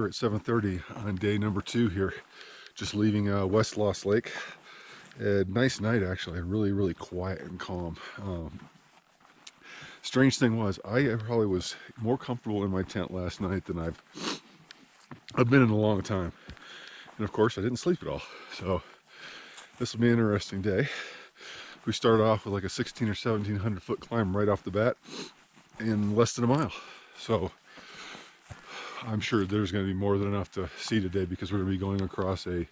at 7:30 on day number 2 here, just leaving West Lost Lake. Nice night actually, really quiet and calm. Strange thing was, I probably was more comfortable in my tent last night than I've been in a long time. And of course I didn't sleep at all, so this will be an interesting day. We started off with like a 16 or 1700 foot climb right off the bat in less than a mile, so I'm sure there's going to be more than enough to see today, because we're going to be going across a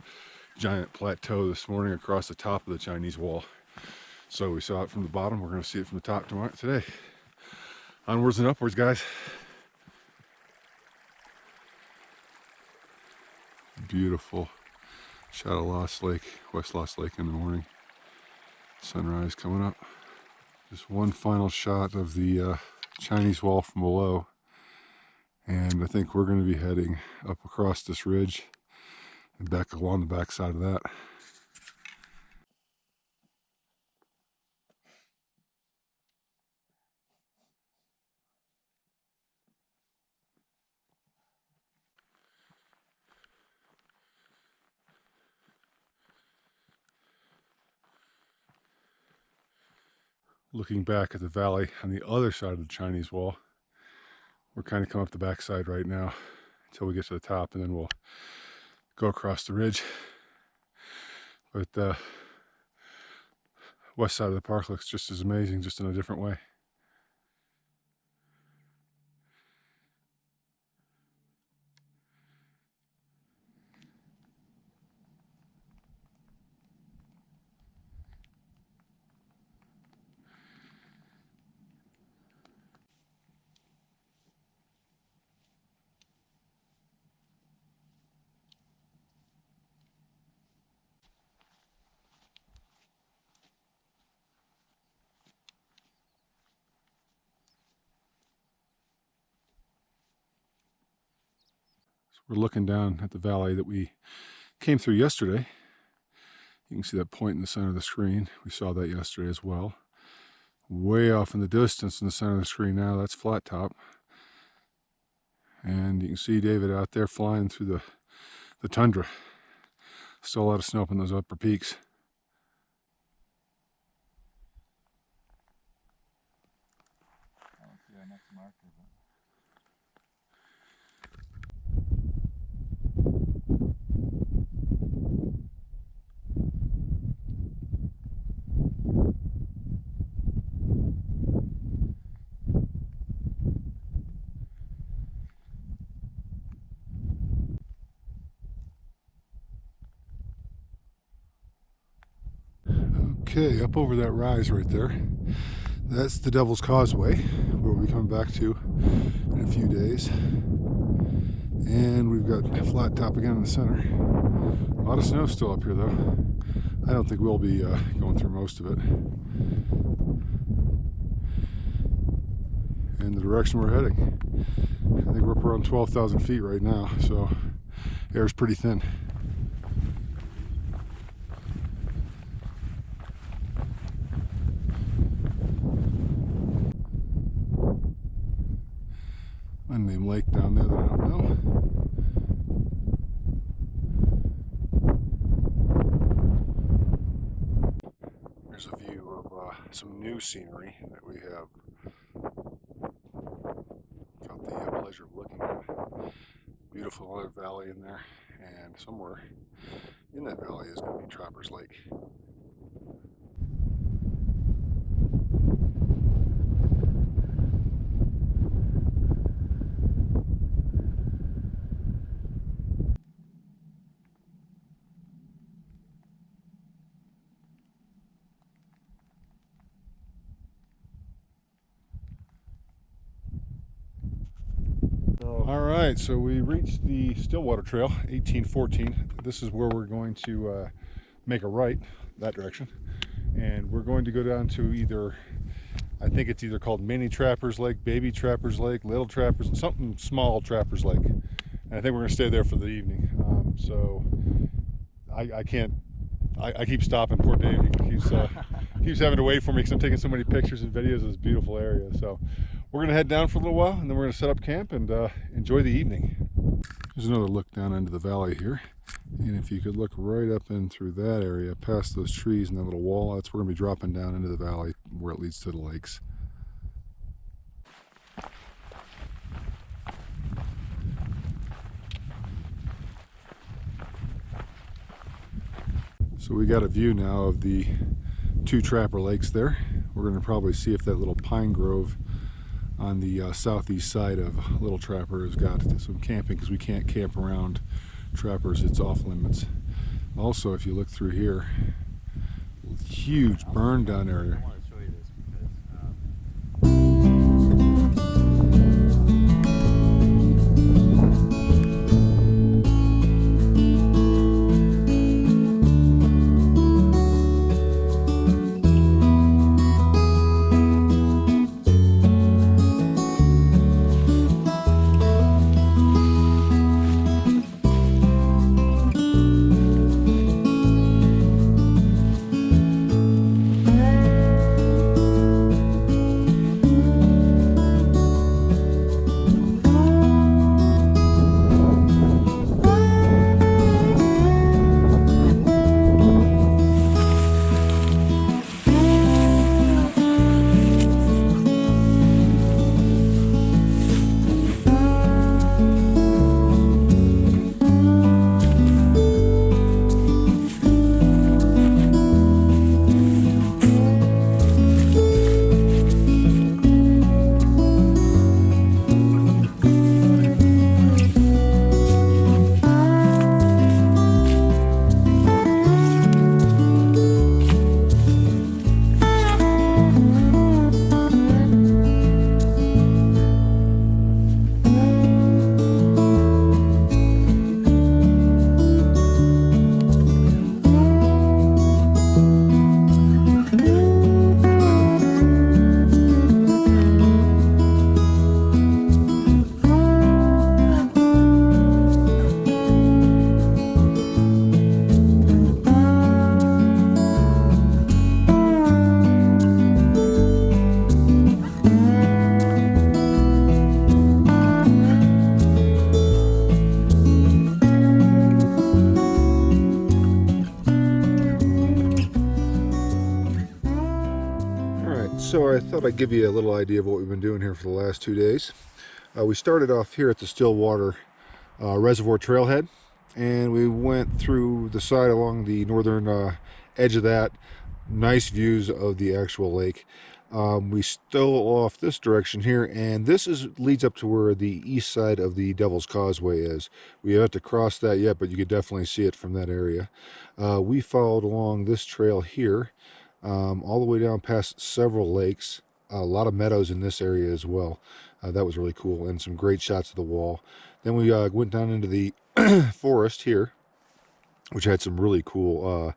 giant plateau this morning across the top of the Chinese wall. So we saw it from the bottom, we're going to see it from the top tomorrow today. Onwards and upwards, guys. Beautiful shot of Lost Lake, West Lost Lake in the morning. Sunrise coming up. Just one final shot of the Chinese wall from below. And I think we're going to be heading up across this ridge and back along the back side of that. Looking back at the valley on the other side of the Chinese wall, we're kind of coming up the backside right now until we get to the top, and then we'll go across the ridge. But the west side of the park looks just as amazing, just in a different way. We're looking down at the valley that we came through yesterday. You can see that point in the center of the screen. We saw that yesterday as well. Way off in the distance in the center of the screen now, that's Flat Top. And you can see David out there flying through the tundra. Still a lot of snow up in those upper peaks. Okay, up over that rise right there, that's the Devil's Causeway, where we'll be coming back to in a few days. And we've got Flat Top again in the center. A lot of snow still up here though. I don't think we'll be going through most of it. And the direction we're heading, I think we're up around 12,000 feet right now, so air's pretty thin. Unnamed lake down there that I don't know. Here's a view of some new scenery that we have got the pleasure of looking at. Beautiful other valley in there, and somewhere in that valley is going to be Trapper's Lake. Alright, so we reached the Stillwater Trail, 1814. This is where we're going to make a right, that direction. And we're going to go down to either, I think it's either called Mini Trapper's Lake, Baby Trapper's Lake, Little Trapper's, something small Trapper's Lake. And I think we're going to stay there for the evening. So I keep stopping. Poor Dave, he keeps having to wait for me because I'm taking so many pictures and videos of this beautiful area. So we're going to head down for a little while, and then we're going to set up camp and enjoy the evening. There's another look down into the valley here. And if you could look right up in through that area, past those trees and that little wall, that's where we're going to be dropping down into the valley where it leads to the lakes. So we got a view now of the two Trapper lakes there. We're going to probably see if that little pine grove on the southeast side of Little Trapper has got some camping, because we can't camp around Trappers, it's off limits. Also, if you look through here, huge burn down area. So I thought I'd give you a little idea of what we've been doing here for the last 2 days. We started off here at the Stillwater Reservoir trailhead, and we went through the side along the northern edge of that. Nice views of the actual lake. We stole off this direction here, and this leads up to where the east side of the Devil's Causeway is. We haven't to cross that yet, but you could definitely see it from that area. We followed along this trail here, all the way down past several lakes, a lot of meadows in this area as well. That was really cool, and some great shots of the wall. Then we went down into the forest here, which had some really cool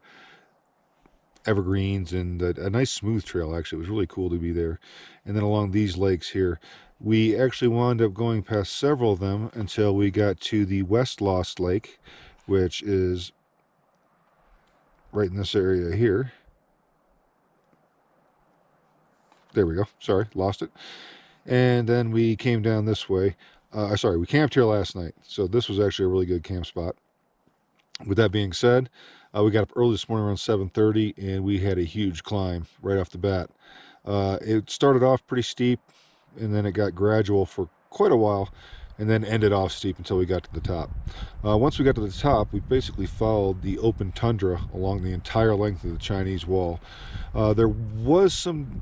evergreens and a nice smooth trail. Actually, it was really cool to be there. And then along these lakes here, we actually wound up going past several of them until we got to the West Lost Lake, which is right in this area here. There we go. Sorry, lost it. And then we came down this way. We camped here last night, so this was actually a really good camp spot. With that being said, we got up early this morning around 7:30, and we had a huge climb right off the bat. It started off pretty steep, and then it got gradual for quite a while, and then ended off steep until we got to the top. Once we got to the top, we basically followed the open tundra along the entire length of the Chinese wall. There was some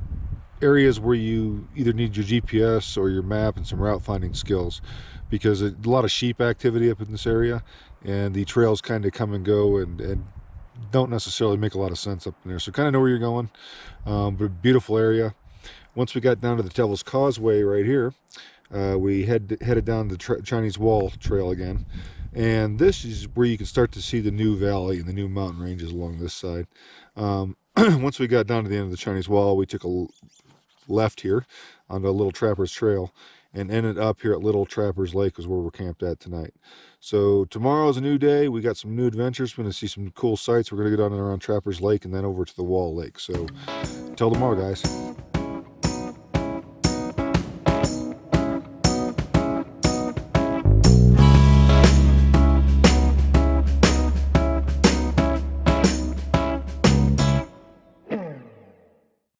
areas where you either need your GPS or your map and some route finding skills, because a lot of sheep activity up in this area, and the trails kind of come and go and don't necessarily make a lot of sense up in there, so kind of know where you're going. But beautiful area. Once we got down to the Devil's Causeway right here, we headed down the Chinese Wall trail again, and this is where you can start to see the new valley and the new mountain ranges along this side. Once we got down to the end of the Chinese Wall, we took a left here onto Little Trapper's Trail and ended up here at Little Trapper's Lake, is where we're camped at tonight. So tomorrow's a new day. We got some new adventures. We're going to see some cool sights. We're going to go down and around Trapper's Lake and then over to the Wall Lake. So until tomorrow, guys.